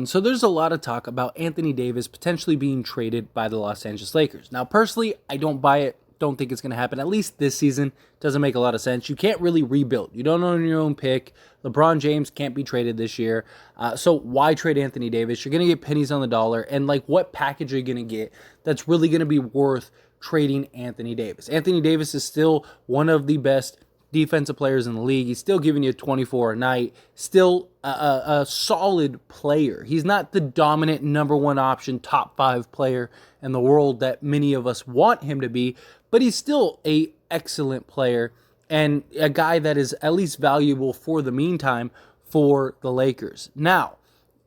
So there's a lot of talk about Anthony Davis potentially being traded by the Los Angeles Lakers. Now, personally, I don't buy it. Don't think it's going to happen. At least this season doesn't make a lot of sense. You can't really rebuild. You don't own your own pick. LeBron James can't be traded this year. So why trade Anthony Davis? You're going to get pennies on the dollar. And like, what package are you going to get that's really going to be worth trading Anthony Davis? Anthony Davis is still one of the best defensive players in the league. He's still giving you 24 a night, still a solid player. He's not the dominant number one option, top 5 player in the world that many of us want him to be, but he's still a excellent player and a guy that is at least valuable for the meantime for the Lakers. Now,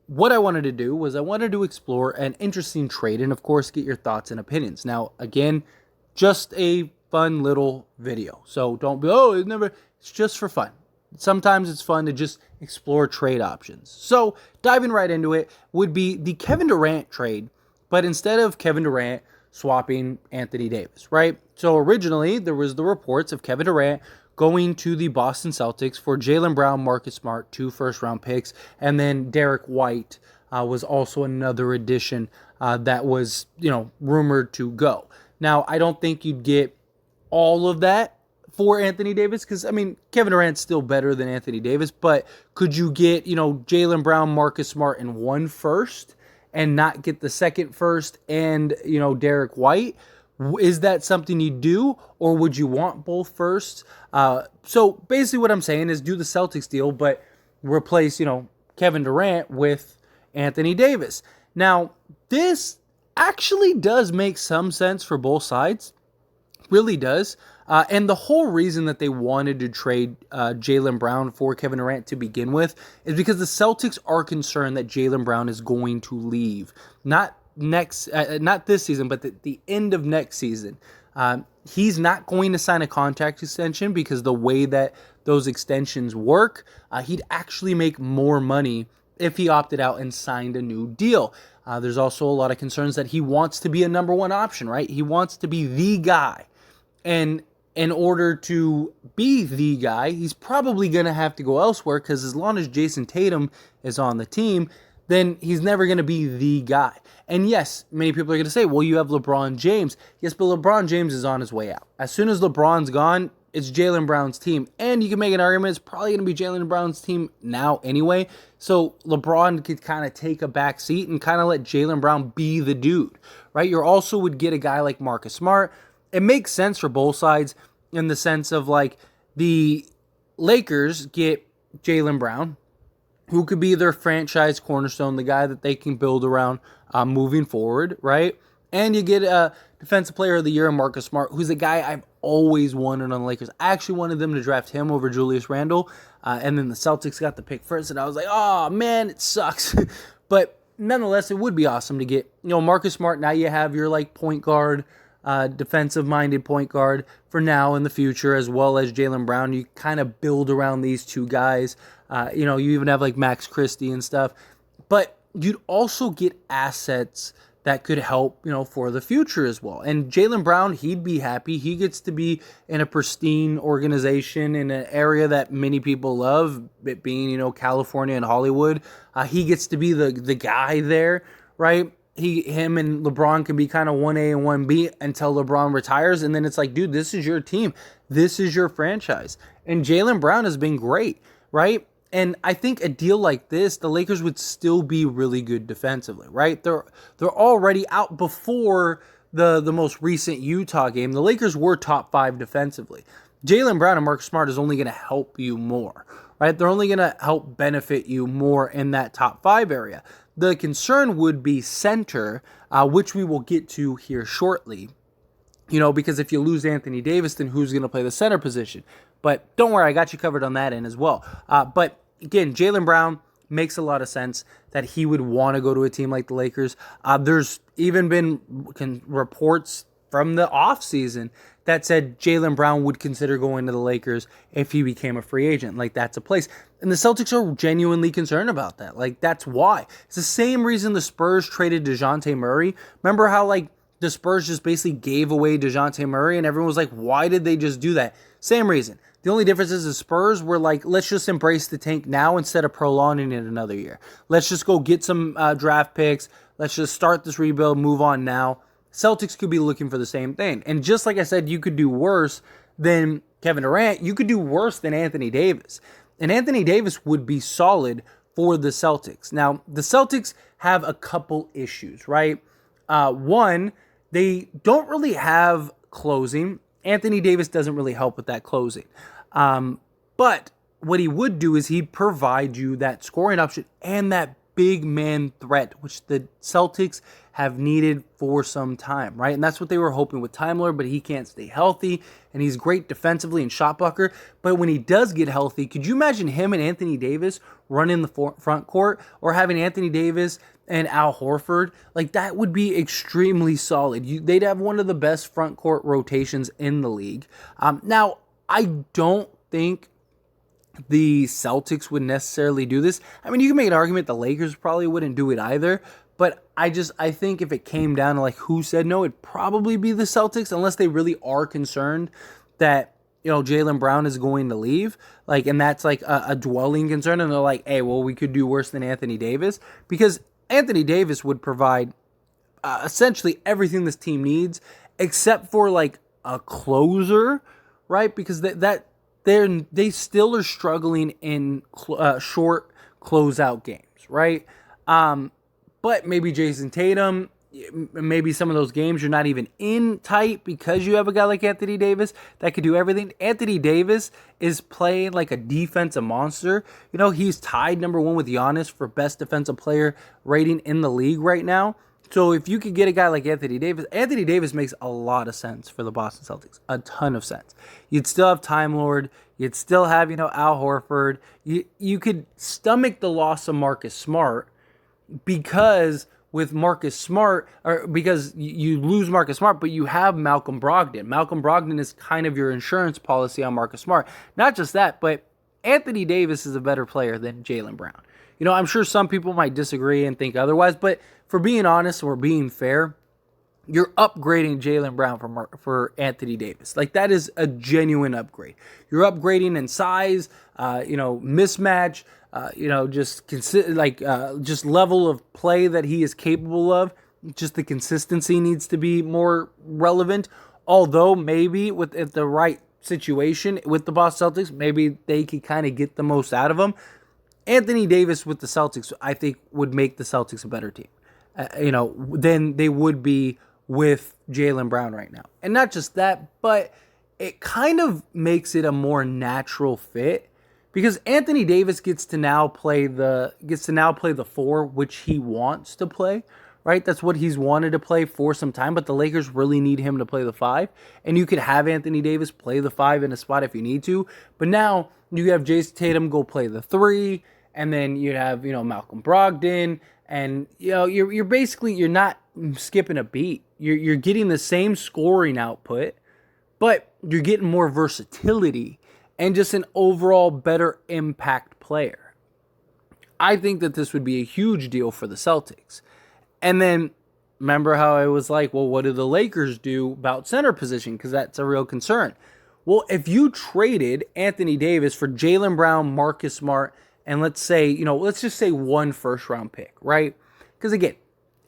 what I wanted to do was I wanted to explore an interesting trade and, of course, get your thoughts and opinions. Now, again, just a fun little video. So don't be, it's just for fun. Sometimes it's fun to just explore trade options. So diving right into it would be the Kevin Durant trade, but instead of Kevin Durant swapping Anthony Davis, right? So originally there was the reports of Kevin Durant going to the Boston Celtics for Jaylen Brown, Marcus Smart, 2 first-round picks, and then Derek White was also another addition that was, rumored to go. Now, I don't think you'd get all of that for Anthony Davis because, Kevin Durant's still better than Anthony Davis, but could you get, Jaylen Brown, Marcus Smart, and 1 first and not get the 2nd first and, Derek White? Is that something you do, or would you want both firsts? So basically what I'm saying is do the Celtics deal, but replace, Kevin Durant with Anthony Davis. Now, this actually does make some sense for both sides. Really does. And the whole reason that they wanted to trade Jaylen Brown for Kevin Durant to begin with is because the Celtics are concerned that Jaylen Brown is going to leave. Not this season, but the end of next season. He's not going to sign a contract extension because the way that those extensions work, he'd actually make more money if he opted out and signed a new deal. There's also a lot of concerns that he wants to be a number one option, right? He wants to be the guy. And in order to be the guy, he's probably going to have to go elsewhere because as long as Jason Tatum is on the team, then he's never going to be the guy. And yes, many people are going to say, well, you have LeBron James. Yes, but LeBron James is on his way out. As soon as LeBron's gone, it's Jaylen Brown's team. And you can make an argument it's probably going to be Jaylen Brown's team now anyway. So LeBron could kind of take a back seat and kind of let Jaylen Brown be the dude, right? You also would get a guy like Marcus Smart. It makes sense for both sides in the sense of like the Lakers get Jaylen Brown, who could be their franchise cornerstone, the guy that they can build around moving forward, right? And you get a defensive player of the year, Marcus Smart, who's a guy I've always wanted on the Lakers. I actually wanted them to draft him over Julius Randle, and then the Celtics got the pick first, and I was like, oh, man, it sucks. But nonetheless, it would be awesome to get, Marcus Smart. Now you have your point guard, defensive-minded point guard for now and the future, as well as Jaylen Brown. You kind of build around these two guys. You even have Max Christie and stuff. But you'd also get assets that could help, for the future as well. And Jaylen Brown, he'd be happy. He gets to be in a pristine organization in an area that many people love, it being, California and Hollywood. He gets to be the guy there, right? Him and LeBron can be kind of 1A and 1B until LeBron retires. And then it's like, dude, this is your team. This is your franchise. And Jaylen Brown has been great, right? And I think a deal like this, the Lakers would still be really good defensively, right? They're already out before the most recent Utah game. The Lakers were top 5 defensively. Jaylen Brown and Marcus Smart is only going to help you more, right? They're only going to help benefit you more in that top 5 area. The concern would be center, which we will get to here shortly, because if you lose Anthony Davis, then who's going to play the center position? But don't worry, I got you covered on that end as well. But again, Jaylen Brown makes a lot of sense that he would want to go to a team like the Lakers. There's even been reports from the offseason that said Jaylen Brown would consider going to the Lakers if he became a free agent. That's a place. And the Celtics are genuinely concerned about that. That's why. It's the same reason the Spurs traded DeJounte Murray. Remember how, the Spurs just basically gave away DeJounte Murray and everyone was like, why did they just do that? Same reason. The only difference is the Spurs were like, let's just embrace the tank now instead of prolonging it another year. Let's just go get some draft picks. Let's just start this rebuild, move on now. Celtics could be looking for the same thing. And just like I said, you could do worse than Kevin Durant. You could do worse than Anthony Davis. And Anthony Davis would be solid for the Celtics. Now, the Celtics have a couple issues, right? One, they don't really have closing. Anthony Davis doesn't really help with that closing. But what he would do is he'd provide you that scoring option and that big man threat, which the Celtics have needed for some time, right? And that's what they were hoping with Time Lord, but he can't stay healthy, and he's great defensively and shot blocker. But when he does get healthy, could you imagine him and Anthony Davis running the front court, or having Anthony Davis and Al Horford? Like, that would be extremely solid. They'd have one of the best front court rotations in the league. Now, I don't think the Celtics would necessarily do this. I mean, you can make an argument the Lakers probably wouldn't do it either, but I think if it came down to like who said no, it'd probably be the Celtics, unless they really are concerned that, you know, Jaylen Brown is going to leave, like, and that's like a dwelling concern, and they're like, hey, well, we could do worse than Anthony Davis, because Anthony Davis would provide essentially everything this team needs, except for like a closer, right? Because they still are struggling in short closeout games, right? But maybe Jason Tatum, maybe some of those games you're not even in tight because you have a guy like Anthony Davis that could do everything. Anthony Davis is playing like a defensive monster. You know, he's tied number one with Giannis for best defensive player rating in the league right now. So if you could get a guy like Anthony Davis makes a lot of sense for the Boston Celtics. A ton of sense. You'd still have Time Lord. You'd still have, you know, Al Horford. You could stomach the loss of Marcus Smart because with Marcus Smart, or because you lose Marcus Smart, but you have Malcolm Brogdon. Malcolm Brogdon is kind of your insurance policy on Marcus Smart. Not just that, but Anthony Davis is a better player than Jaylen Brown. You know, I'm sure some people might disagree and think otherwise, but for being honest or being fair, you're upgrading Jaylen Brown for Anthony Davis. Like, that is a genuine upgrade. You're upgrading in size, mismatch, just level of play that he is capable of. Just the consistency needs to be more relevant. Although maybe if the right situation with the Boston Celtics, maybe they could kind of get the most out of him. Anthony Davis with the Celtics, I think, would make the Celtics a better team, than they would be with Jaylen Brown right now. And not just that, but it kind of makes it a more natural fit because Anthony Davis gets to now play the 4, which he wants to play, right? That's what he's wanted to play for some time, but the Lakers really need him to play the 5. And you could have Anthony Davis play the 5 in a spot if you need to. But now you have Jason Tatum go play the 3, and then you have, Malcolm Brogdon, and you're not skipping a beat. You're getting the same scoring output, but you're getting more versatility and just an overall better impact player. I think that this would be a huge deal for the Celtics. And then remember how I was like, well, what do the Lakers do about center position? Because that's a real concern. Well, if you traded Anthony Davis for Jaylen Brown, Marcus Smart, and let's just say 1 first-round pick, right? Because again,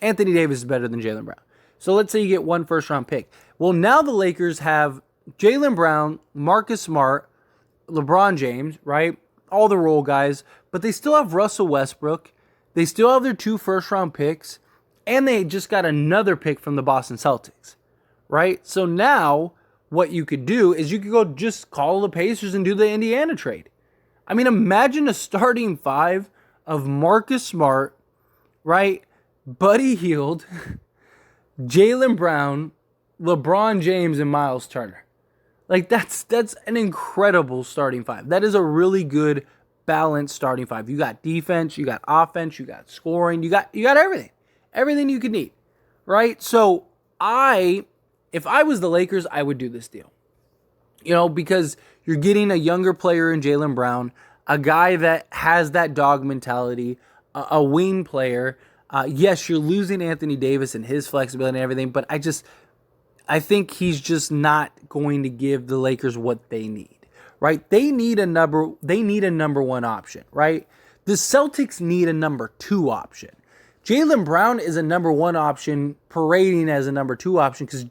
Anthony Davis is better than Jaylen Brown. So let's say you get 1 first-round pick. Well, now the Lakers have Jaylen Brown, Marcus Smart, LeBron James, right? All the role guys, but they still have Russell Westbrook. They still have their 2 first-round picks, and they just got another pick from the Boston Celtics, right? So now what you could do is you could go just call the Pacers and do the Indiana trade. I mean, imagine a starting 5 of Marcus Smart, right? Buddy Hield, Jaylen Brown, LeBron James, and Miles Turner. Like, that's an incredible starting 5. That is a really good balanced starting 5. You got defense, you got offense, you got scoring, you got everything. Everything you could need, right? So if I was the Lakers, I would do this deal. Because you're getting a younger player in Jaylen Brown, a guy that has that dog mentality, a wing player. Yes, you're losing Anthony Davis and his flexibility and everything, but I think he's just not going to give the Lakers what they need, right? They need a number one option, right? The Celtics need a number two option. Jaylen Brown is a number one option, parading as a number two option because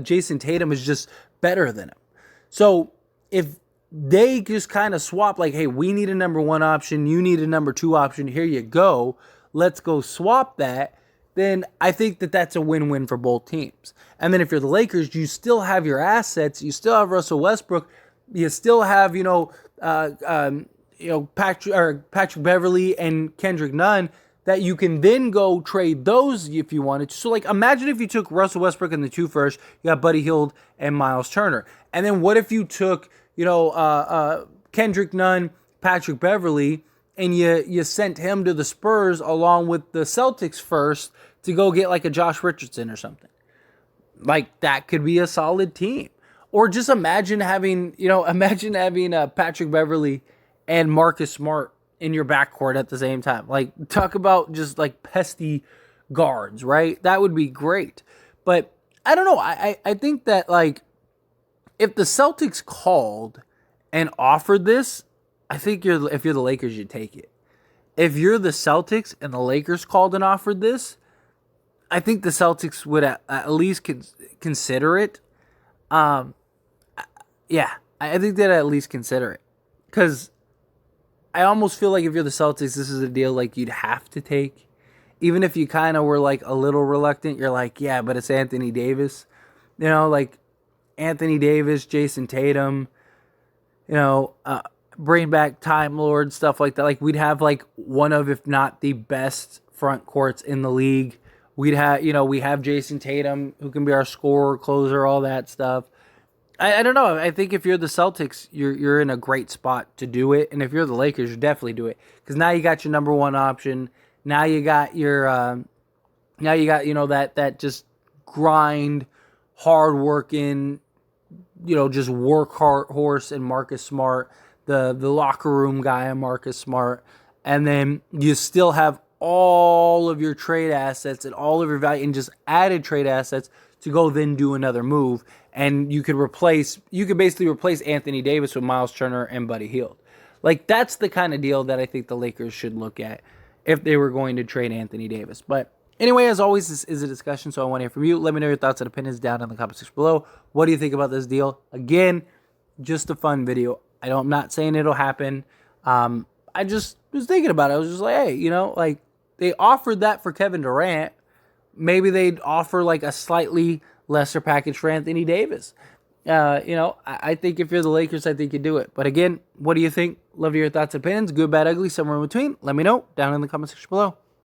Jason Tatum is just better than him. So if they just kind of swap, like, hey, we need a number one option, you need a number two option, here you go, let's go swap that, then I think that that's a win-win for both teams. And then if you're the Lakers, you still have your assets, you still have Russell Westbrook, you still have, Patrick Beverley and Kendrick Nunn that you can then go trade those if you wanted to. So, like, imagine if you took Russell Westbrook in the 2 first, you got Buddy Hield and Miles Turner. And then what if you took, Kendrick Nunn, Patrick Beverley, and you sent him to the Spurs along with the Celtics first to go get, like, a Josh Richardson or something. Like, that could be a solid team. Or just imagine having Patrick Beverley and Marcus Smart in your backcourt at the same time. Like, talk about just, like, pesky guards, right? That would be great. But I don't know. I think that, like, if the Celtics called and offered this, I think if you're the Lakers, you'd take it. If you're the Celtics and the Lakers called and offered this, I think the Celtics would at least consider it. I think they'd at least consider it. Because I almost feel like if you're the Celtics, this is a deal like you'd have to take. Even if you kind of were like a little reluctant, you're like, yeah, but it's Anthony Davis. Like Anthony Davis, Jason Tatum, bring back Time Lord, stuff like that. Like, we'd have like one of, if not the best front courts in the league. We have Jason Tatum who can be our scorer, closer, all that stuff. I don't know. I think if you're the Celtics, you're in a great spot to do it, and if you're the Lakers, you definitely do it because now you got your number one option. Now you got your that just grind, hard working, just work hard horse and Marcus Smart, the locker room guy and Marcus Smart, and then you still have all of your trade assets and all of your value and just added trade assets to go then do another move. And you could basically replace Anthony Davis with Miles Turner and Buddy Hield. Like, that's the kind of deal that I think the Lakers should look at if they were going to trade Anthony Davis. But anyway, as always, this is a discussion, so I want to hear from you. Let me know your thoughts and opinions down in the comment section below. What do you think about this deal? Again, just a fun video. I'm not saying it'll happen. I just was thinking about it. I was just like, hey, they offered that for Kevin Durant. Maybe they'd offer like a slightly lesser package for Anthony Davis. I think if you're the Lakers, I think you do it. But again, what do you think? Love your thoughts and opinions. Good, bad, ugly, somewhere in between. Let me know down in the comment section below.